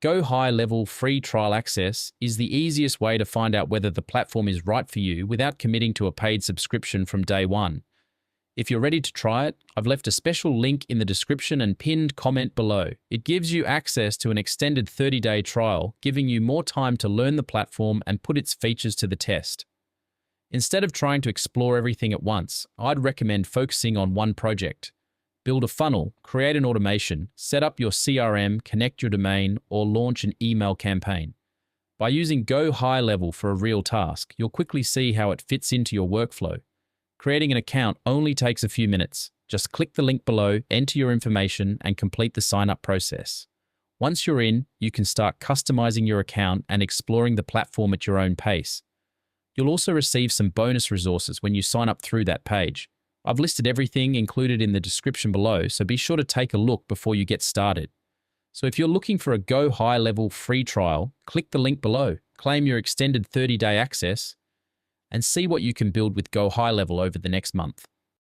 GoHighLevel free trial access is the easiest way to find out whether the platform is right for you without committing to a paid subscription from day one. If you're ready to try it, I've left a special link in the description and pinned comment below. It gives you access to an extended 30-day trial, giving you more time to learn the platform and put its features to the test. Instead of trying to explore everything at once, I'd recommend focusing on one project. Build a funnel, create an automation, set up your CRM, connect your domain, or launch an email campaign. By using GoHighLevel for a real task, you'll quickly see how it fits into your workflow. Creating an account only takes a few minutes. Just click the link below, enter your information, and complete the sign-up process. Once you're in, you can start customizing your account and exploring the platform at your own pace. You'll also receive some bonus resources when you sign up through that page. I've listed everything included in the description below, so be sure to take a look before you get started. So if you're looking for a GoHighLevel free trial, click the link below, claim your extended 30-day access, and see what you can build with GoHighLevel over the next month.